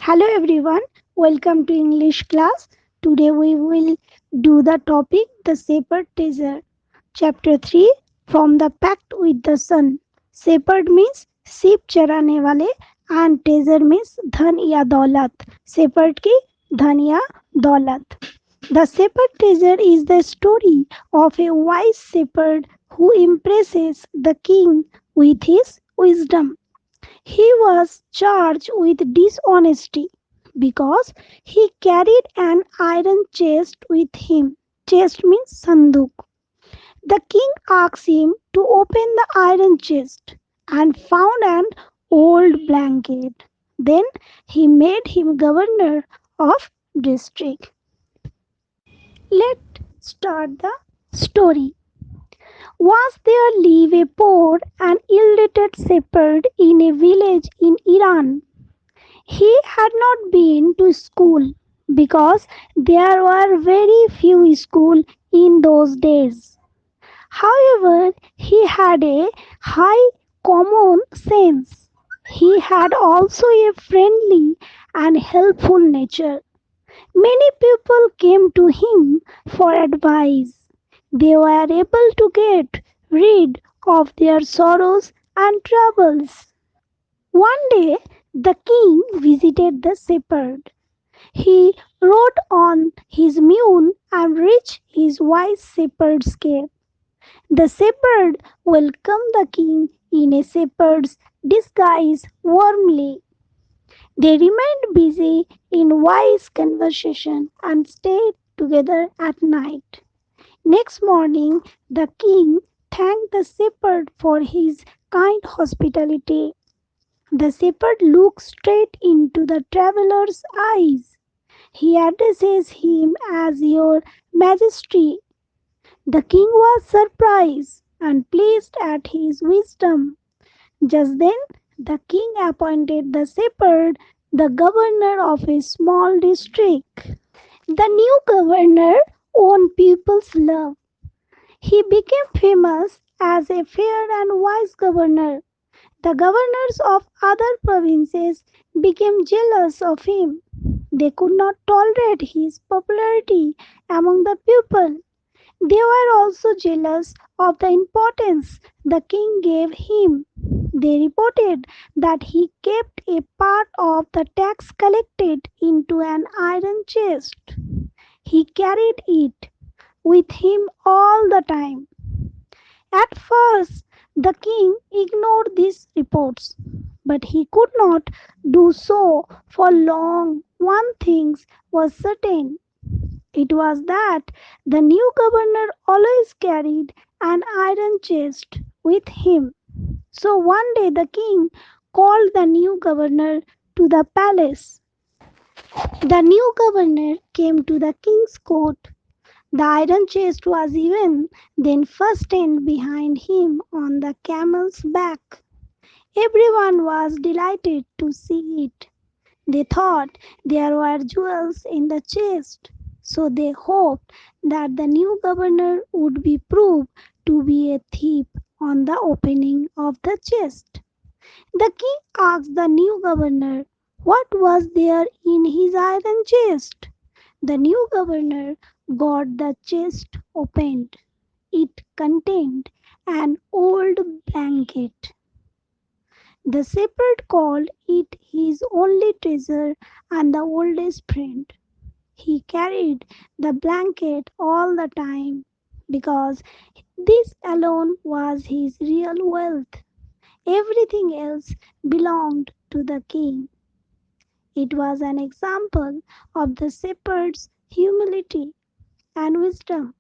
Hello everyone, welcome to English class. Today we will do the topic The Shepherd Treasure. Chapter 3 From the Pact with the Sun. Shepherd means sheep चराने वाले and treasure means धन या दौलत. Shepherd की धन या दौलत. The Shepherd Treasure is the story of a wise shepherd who impresses the king with his wisdom. He was charged with dishonesty because he carried an iron chest with him. Chest means sanduk. The king asked him to open the iron chest and found an old blanket. Then he made him governor of district. Let's start the story. Was there live a poor and illiterate shepherd in a village in Iran? He had not been to school because there were very few schools in those days. However, he had a high common sense. He had also a friendly and helpful nature. Many people came to him for advice. They were able to get rid of their sorrows and troubles. One day, the king visited the shepherd. He rode on his mule and reached his wise shepherd's cave. The shepherd welcomed the king in a shepherd's disguise warmly. They remained busy in wise conversation and stayed together at night. Next morning, the king thanked the shepherd for his kind hospitality. The shepherd looked straight into the traveler's eyes. He addresses him as Your Majesty. The king was surprised and pleased at his wisdom. Just then, the king appointed the shepherd the governor of a small district. The new governor won people's love. He became famous as a fair and wise governor. The governors of other provinces became jealous of him. They could not tolerate his popularity among the people. They were also jealous of the importance the king gave him. They reported that he kept a part of the tax collected into an iron chest. He carried it with him all the time. At first, the king ignored these reports, but he could not do so for long. One thing was certain. It was that the new governor always carried an iron chest with him. So one day the king called the new governor to the palace. The new governor came to the king's court. The iron chest was even then fastened behind him on the camel's back. Everyone was delighted to see it. They thought there were jewels in the chest, so they hoped that the new governor would be proved to be a thief on the opening of the chest. The king asked the new governor what was there in his iron chest. The new governor got the chest opened. It contained an old blanket. The shepherd called it his only treasure and the oldest friend. He carried the blanket all the time because this alone was his real wealth. Everything else belonged to the king. It was an example of the shepherd's humility and wisdom.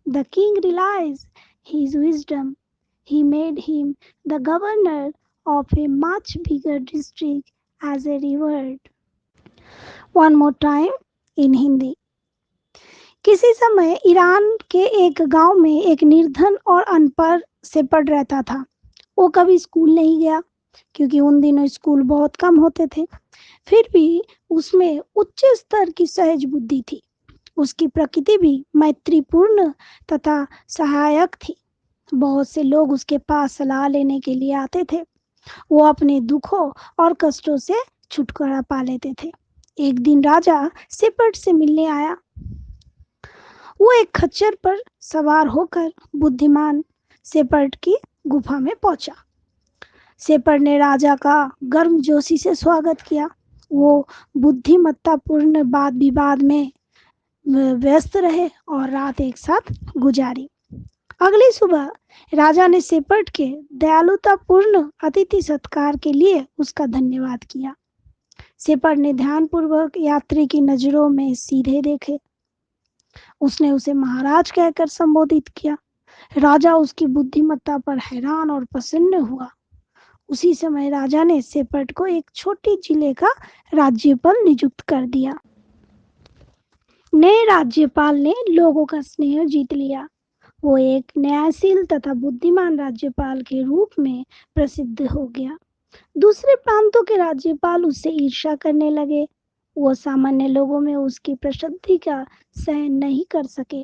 The king realized his wisdom. He made him the governor of a much bigger district as a reward. One more time in Hindi. किसी समय Iran के एक गांव में एक निर्धन और अनपढ़ शेपर्ड रहता था। वो कभी स्कूल नहीं गया क्योंकि उन दिनों स्कूल बहुत कम होते थे। फिर भी उसमें उच्च स्तर की सहज बुद्धि थी। उसकी प्रकृति भी मैत्रीपूर्ण तथा सहायक थी। बहुत से लोग उसके पास सलाह लेने के लिए आते थे। वो अपने दुखों और कष्टों से छुटकारा पा लेते थे। एक दिन राजा शेपर्ड से मिलने आया। वो एक खच्चर पर सवार होकर बुद्धिमान शेपर्ड की गुफा में पहुंचा। शेपर्ड ने राजा का गर्मजोशी से स्वागत किया। वो बुद्धिमत्तापूर्ण वाद विवाद में व्यस्त रहे और रात एक साथ गुजारी। अगली सुबह राजा ने शेपर्ड के दयालुतापूर्ण अतिथि सत्कार के लिए उसका धन्यवाद किया। शेपर्ड ने ध्यानपूर्वक यात्री की नजरों में सीधे देखे। उसने उसे महाराज कहकर संबोधित किया। राजा उसकी बुद्धिमत्ता पर हैरान और प्रसन्न हुआ। उसी समय राजा ने शेपर्ड को एक छोटी जिले का राज्यपाल नियुक्त कर दिया। नए राज्यपाल ने लोगों का स्नेह जीत लिया। वो एक न्यायशील तथा बुद्धिमान राज्यपाल के रूप में प्रसिद्ध हो गया। दूसरे प्रांतों के राज्यपाल उससे ईर्ष्या करने लगे। वो सामान्य लोगों में उसकी प्रसिद्धि का सहन नहीं कर सके।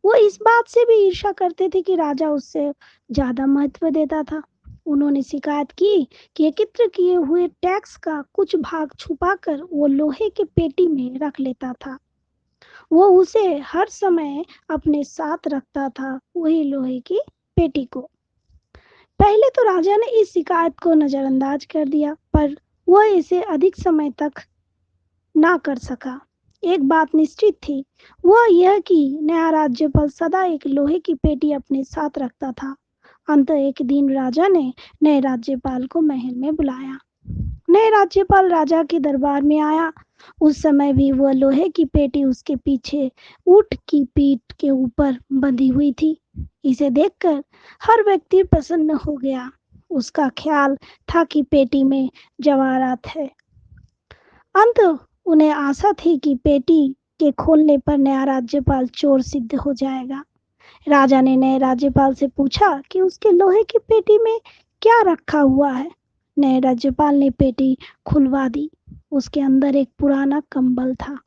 वो इस बात से भी ईर्ष्या करते थे कि राजा उससे ज्यादा महत्व देता था। उन्होंने शिकायत की कि एकत्र किए हुए टैक्स का कुछ भाग छुपाकर वो लोहे के पेटी में रख लेता था। वो उसे हर समय अपने साथ रखता था, वही लोहे की पेटी को। पहले तो राजा ने इस शिकायत को नजरअंदाज कर दिया, पर वह इसे अधिक समय तक ना कर सका। एक बात निश्चित थी, वह यह कि नया राज्यपाल सदा एक लोहे की पेटी अपने साथ रखता था। अंत एक दिन राजा ने नए राज्यपाल को महल में बुलाया। नए राज्यपाल राजा के दरबार में आया। उस समय भी वह लोहे की पेटी उसके पीछे ऊंट की पीठ के ऊपर बंधी हुई थी। इसे देखकर हर व्यक्ति प्रसन्न हो गया। उसका ख्याल था कि पेटी में जवाहरात है। अंत उन्हें आशा थी कि पेटी के खोलने पर नया राज्यपाल चोर सिद्ध हो जाएगा। राजा ने नए राज्यपाल से पूछा कि उसके लोहे की पेटी में क्या रखा हुआ है। नए राज्यपाल ने पेटी खुलवा दी। उसके अंदर एक पुराना कंबल था।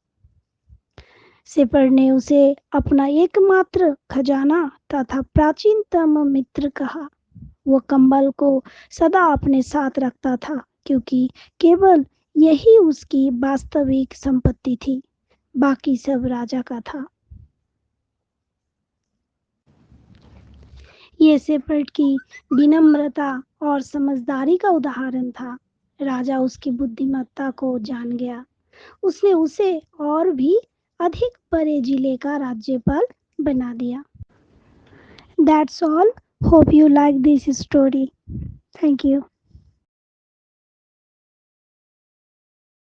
शेपर्ड ने उसे अपना एकमात्र खजाना तथा प्राचीनतम मित्र कहा। वो कंबल को सदा अपने साथ रखता था, क्योंकि केवल यही उसकी वास्तविक संपत्ति थी। बाकी सब राजा का था। ये शेपर्ड की विनम्रता और समझदारी का उदाहरण था। राजा उसकी बुद्धिमत्ता को जान गया। उसने उसे और भी अधिक बड़े जिले का राज्यपाल बना दिया। That's all. Hope you like this story. Thank you.